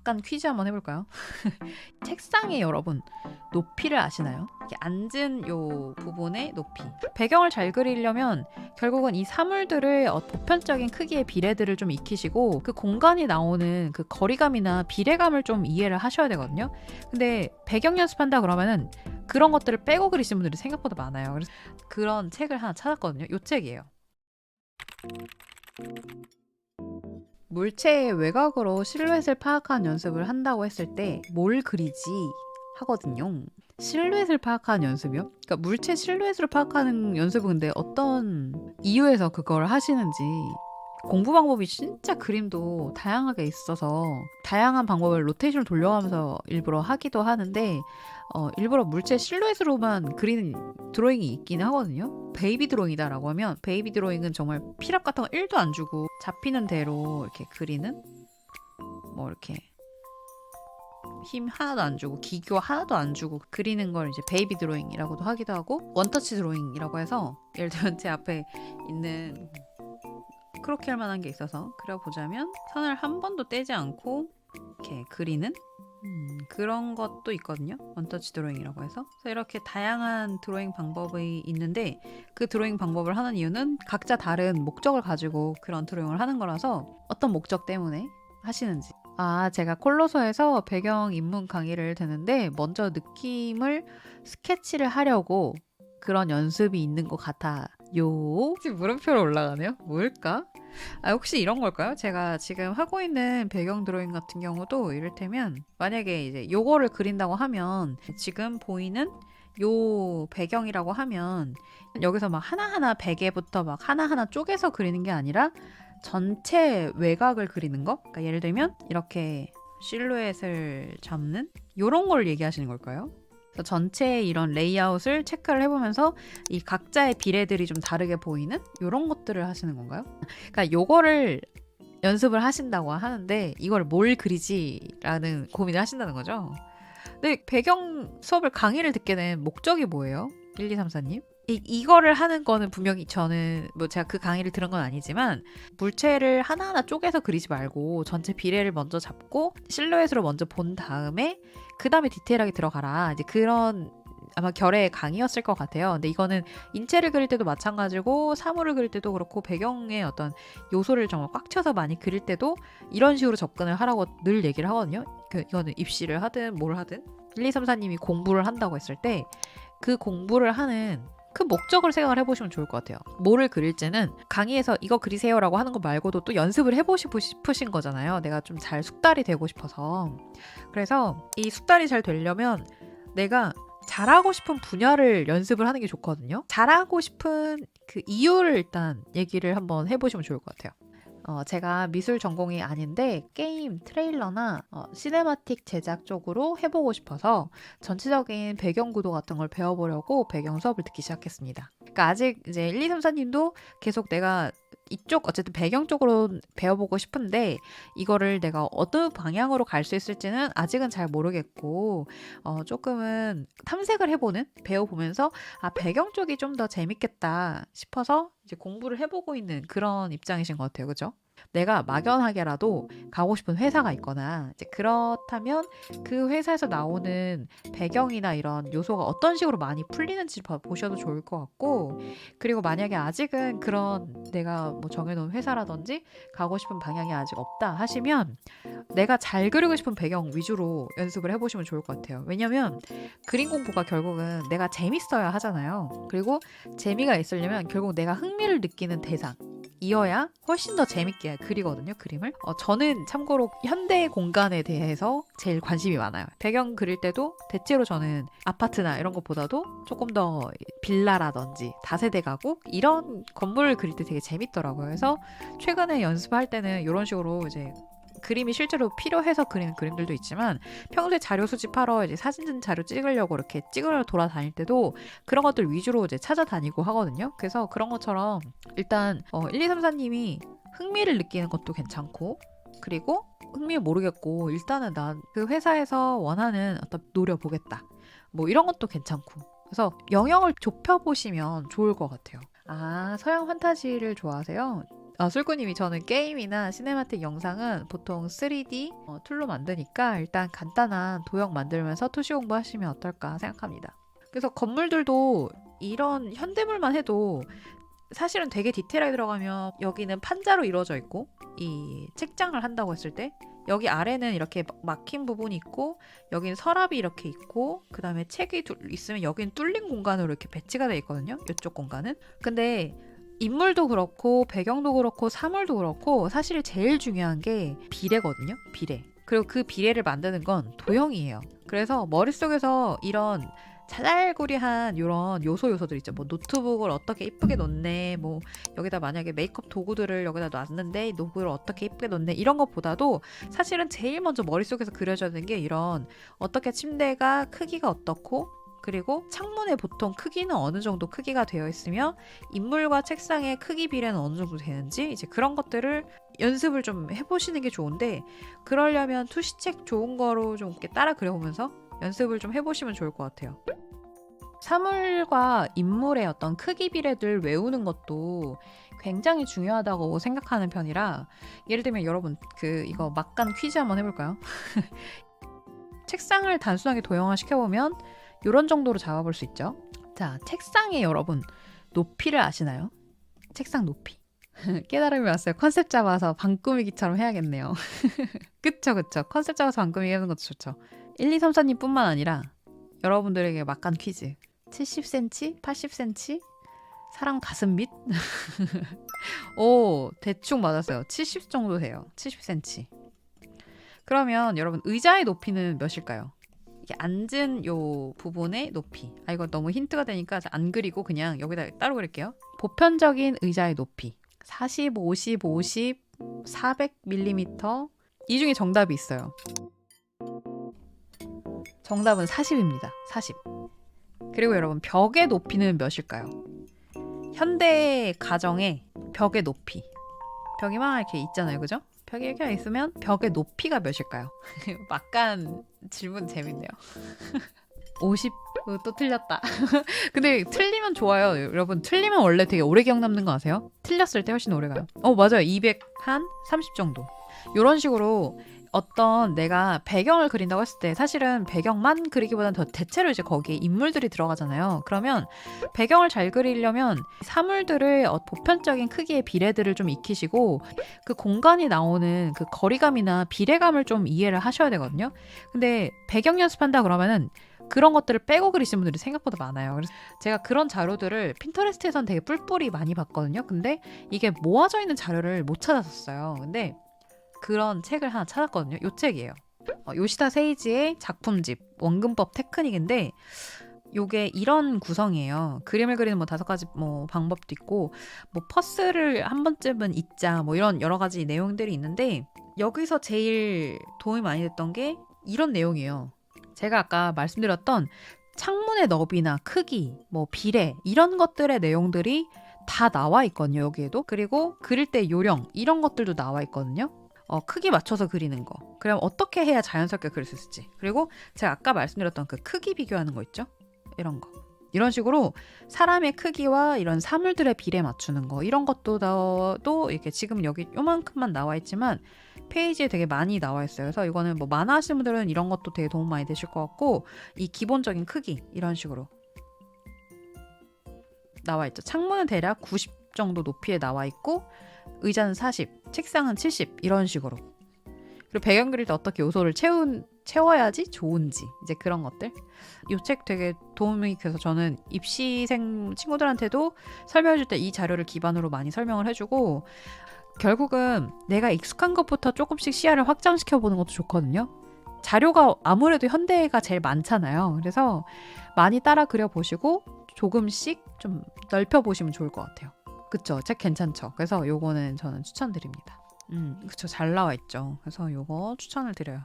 잠깐 퀴즈 한번 해볼까요? 책상에 여러분 높이를 아시나요? 이렇게 앉은 요 부분의 높이. 배경을 잘 그리려면 결국은 이 사물들의 보편적인 크기의 비례들을 좀 익히시고 그 공간이 나오는 그 거리감이나 비례감을 좀 이해를 하셔야 되거든요. 근데 배경 연습한다 그러면은 그런 것들을 빼고 그리시는 분들이 생각보다 많아요. 그래서 그런 책을 하나 찾았거든요. 요 책이에요. 물체의 외곽으로 실루엣을 파악하는 연습을 한다고 했을 때 뭘 그리지 하거든요. 실루엣을 파악하는 연습이요? 그러니까 물체 실루엣으로 파악하는 연습은 근데 어떤 이유에서 그걸 하시는지. 공부 방법이 진짜 그림도 다양하게 있어서 다양한 방법을 로테이션을 돌려가면서 일부러 하기도 하는데 일부러 물체 실루엣으로만 그리는 드로잉이 있긴 하거든요. 베이비 드로잉이다라고 하면 베이비 드로잉은 정말 필압 같은 거 1도 안 주고 잡히는 대로 이렇게 그리는, 뭐 이렇게 힘 하나도 안 주고 기교 하나도 안 주고 그리는 걸 이제 베이비 드로잉이라고도 하기도 하고, 원터치 드로잉이라고 해서 예를 들면 제 앞에 있는 크로키 할 만한 게 있어서 그려보자면 선을 한 번도 떼지 않고 이렇게 그리는 그런 것도 있거든요. 원터치 드로잉이라고 해서. 그래서 이렇게 다양한 드로잉 방법이 있는데 그 드로잉 방법을 하는 이유는 각자 다른 목적을 가지고 그런 드로잉을 하는 거라서 어떤 목적 때문에 하시는지. 제가 콜로소에서 배경 입문 강의를 듣는데 먼저 느낌을 스케치를 하려고 그런 연습이 있는 것 같아요. 지금 물음표로 올라가네요. 뭘까? 혹시 이런 걸까요? 제가 지금 하고 있는 배경 드로잉 같은 경우도 이를테면 만약에 이제 요거를 그린다고 하면 지금 보이는 요 배경이라고 하면 여기서 막 하나하나 베개부터 막 하나하나 쪼개서 그리는 게 아니라 전체 외곽을 그리는 거? 그러니까 예를 들면 이렇게 실루엣을 잡는 요런 걸 얘기하시는 걸까요? 그래서 전체 이런 레이아웃을 체크를 해보면서 이 각자의 비례들이 좀 다르게 보이는 이런 것들을 하시는 건가요? 그러니까 요거를 연습을 하신다고 하는데 이걸 뭘 그리지라는 고민을 하신다는 거죠. 근데 배경 수업을 강의를 듣게 된 목적이 뭐예요? 1234님? 이거를 하는 거는 분명히 저는 뭐 제가 그 강의를 들은 건 아니지만 물체를 하나하나 쪼개서 그리지 말고 전체 비례를 먼저 잡고 실루엣으로 먼저 본 다음에 그 다음에 디테일하게 들어가라. 이제 그런 아마 결의 강의였을 것 같아요. 근데 이거는 인체를 그릴 때도 마찬가지고 사물을 그릴 때도 그렇고 배경의 어떤 요소를 정말 꽉 채워서 많이 그릴 때도 이런 식으로 접근을 하라고 늘 얘기를 하거든요. 이거는 입시를 하든 뭘 하든 1234님이 공부를 한다고 했을 때 그 공부를 하는 그 목적을 생각을 해보시면 좋을 것 같아요. 뭐를 그릴지는 강의에서 이거 그리세요라고 하는 거 말고도 또 연습을 해보시고 싶으신 거잖아요. 내가 좀 잘 숙달이 되고 싶어서. 그래서 이 숙달이 잘 되려면 내가 잘하고 싶은 분야를 연습을 하는 게 좋거든요. 잘하고 싶은 그 이유를 일단 얘기를 한번 해보시면 좋을 것 같아요. 제가 미술 전공이 아닌데 게임 트레일러나 시네마틱 제작 쪽으로 해보고 싶어서 전체적인 배경 구도 같은 걸 배워보려고 배경 수업을 듣기 시작했습니다. 그러니까 아직 이제 1234님도 계속 내가 이쪽 어쨌든 배경 쪽으로 배워보고 싶은데 이거를 내가 어떤 방향으로 갈 수 있을지는 아직은 잘 모르겠고 조금은 탐색을 해보는, 배워보면서 배경 쪽이 좀 더 재밌겠다 싶어서 이제 공부를 해보고 있는 그런 입장이신 것 같아요. 그죠? 내가 막연하게라도 가고 싶은 회사가 있거나 이제 그렇다면 그 회사에서 나오는 배경이나 이런 요소가 어떤 식으로 많이 풀리는지 보셔도 좋을 것 같고, 그리고 만약에 아직은 그런 내가 뭐 정해놓은 회사라든지 가고 싶은 방향이 아직 없다 하시면 내가 잘 그리고 싶은 배경 위주로 연습을 해보시면 좋을 것 같아요. 왜냐면 그림 공부가 결국은 내가 재밌어야 하잖아요. 그리고 재미가 있으려면 결국 내가 흥미를 느끼는 대상 이어야 훨씬 더 재밌게 그리거든요, 그림을. 저는 참고로 현대 공간에 대해서 제일 관심이 많아요. 배경 그릴 때도 대체로 저는 아파트나 이런 것보다도 조금 더 빌라라든지 다세대 가구 이런 건물을 그릴 때 되게 재밌더라고요. 그래서 최근에 연습할 때는 이런 식으로 이제 그림이 실제로 필요해서 그리는 그림들도 있지만 평소에 자료 수집하러 이제 사진 자료 찍으려고 이렇게 찍으러 돌아다닐 때도 그런 것들 위주로 이제 찾아다니고 하거든요. 그래서 그런 것처럼 일단 1234님이 흥미를 느끼는 것도 괜찮고, 그리고 흥미 모르겠고 일단은 난 그 회사에서 원하는 어떤 노려보겠다 뭐 이런 것도 괜찮고, 그래서 영역을 좁혀보시면 좋을 것 같아요. 서양 판타지를 좋아하세요? 술꾸님이 저는 게임이나 시네마틱 영상은 보통 3D 툴로 만드니까 일단 간단한 도형 만들면서 투시 공부하시면 어떨까 생각합니다. 그래서 건물들도 이런 현대물만 해도 사실은 되게 디테일하게 들어가면 여기는 판자로 이루어져 있고 이 책장을 한다고 했을 때 여기 아래는 이렇게 막힌 부분이 있고 여기는 서랍이 이렇게 있고 그 다음에 책이 있으면 여기는 뚫린 공간으로 이렇게 배치가 되어 있거든요. 이쪽 공간은. 근데 인물도 그렇고 배경도 그렇고 사물도 그렇고 사실 제일 중요한 게 비례거든요. 비례. 그리고 그 비례를 만드는 건 도형이에요. 그래서 머릿속에서 이런 자잘구리한 이런 요소들 있죠. 뭐 노트북을 어떻게 이쁘게 놓네, 뭐 여기다 만약에 메이크업 도구들을 여기다 놨는데 노브를 어떻게 이쁘게 놓네 이런 것보다도 사실은 제일 먼저 머릿속에서 그려져야 되는 게 이런 어떻게 침대가 크기가 어떻고 그리고 창문의 보통 크기는 어느 정도 크기가 되어 있으며 인물과 책상의 크기 비례는 어느 정도 되는지 이제 그런 것들을 연습을 좀 해보시는 게 좋은데 그러려면 투시책 좋은 거로 좀 이렇게 따라 그려보면서 연습을 좀 해보시면 좋을 것 같아요. 사물과 인물의 어떤 크기 비례들 외우는 것도 굉장히 중요하다고 생각하는 편이라 예를 들면 여러분 이거 막간 퀴즈 한번 해볼까요? 책상을 단순하게 도형화 시켜보면 이런 정도로 잡아볼 수 있죠. 자, 책상의 여러분 높이를 아시나요? 책상 높이. 깨달음이 왔어요. 컨셉 잡아서 방 꾸미기처럼 해야겠네요. 그쵸. 컨셉 잡아서 방 꾸미기 하는 것도 좋죠. 1234님 뿐만 아니라 여러분들에게 막간 퀴즈. 70cm? 80cm? 사람 가슴 밑? 오, 대충 맞았어요. 70 정도 돼요. 70cm. 그러면 여러분 의자의 높이는 몇일까요? 이게 앉은 요 부분의 높이. 이거 너무 힌트가 되니까 안 그리고 그냥 여기다 따로 그릴게요. 보편적인 의자의 높이. 40, 50, 50, 400mm. 이 중에 정답이 있어요. 정답은 40입니다. 40. 그리고 여러분 벽의 높이는 몇일까요? 현대 가정의 벽의 높이. 벽이 막 이렇게 있잖아요. 그죠? 벽이 이렇게 있으면 벽의 높이가 몇일까요? 막간 질문 재밌네요. 50. 또 틀렸다. 근데 틀리면 좋아요. 여러분 틀리면 원래 되게 오래 기억 남는 거 아세요? 틀렸을 때 훨씬 오래 가요. 맞아요. 230 정도. 이런 식으로 어떤 내가 배경을 그린다고 했을 때 사실은 배경만 그리기보다는 더 대체로 이제 거기에 인물들이 들어가잖아요. 그러면 배경을 잘 그리려면 사물들의 보편적인 크기의 비례들을 좀 익히시고 그 공간이 나오는 그 거리감이나 비례감을 좀 이해를 하셔야 되거든요. 근데 배경 연습한다 그러면은 그런 것들을 빼고 그리시는 분들이 생각보다 많아요. 그래서 제가 그런 자료들을 핀터레스트에선 되게 뿔뿔이 많이 봤거든요. 근데 이게 모아져 있는 자료를 못 찾았었어요. 근데 그런 책을 하나 찾았거든요. 요 책이에요. 요시다 세이지의 작품집 원근법 테크닉인데 요게 이런 구성이에요. 그림을 그리는 5가지 방법도 있고 퍼스를 한 번쯤은 잊자 이런 여러 가지 내용들이 있는데 여기서 제일 도움이 많이 됐던 게 이런 내용이에요. 제가 아까 말씀드렸던 창문의 너비나 크기, 비례 이런 것들의 내용들이 다 나와 있거든요. 여기에도. 그리고 그릴 때 요령 이런 것들도 나와 있거든요. 크기 맞춰서 그리는 거. 그럼 어떻게 해야 자연스럽게 그릴 수 있을지. 그리고 제가 아까 말씀드렸던 그 크기 비교하는 거 있죠? 이런 거. 이런 식으로 사람의 크기와 이런 사물들의 비례 맞추는 거 이런 것도 또 이렇게 지금 여기 요만큼만 나와 있지만 페이지에 되게 많이 나와 있어요. 그래서 이거는 만화 하시는 분들은 이런 것도 되게 도움 많이 되실 것 같고 이 기본적인 크기 이런 식으로 나와 있죠. 창문은 대략 90 정도 높이에 나와 있고 의자는 40, 책상은 70 이런 식으로. 그리고 배경 그릴 때 어떻게 요소를 채워야지 좋은지 이제 그런 것들. 이 책 되게 도움이 돼서 저는 입시생 친구들한테도 설명해줄 때 이 자료를 기반으로 많이 설명을 해주고 결국은 내가 익숙한 것부터 조금씩 시야를 확장시켜보는 것도 좋거든요. 자료가 아무래도 현대가 제일 많잖아요. 그래서 많이 따라 그려보시고 조금씩 좀 넓혀보시면 좋을 것 같아요. 그쵸? 책 괜찮죠? 그래서 요거는 저는 추천드립니다. 그쵸? 잘 나와 있죠. 그래서 요거 추천을 드려요.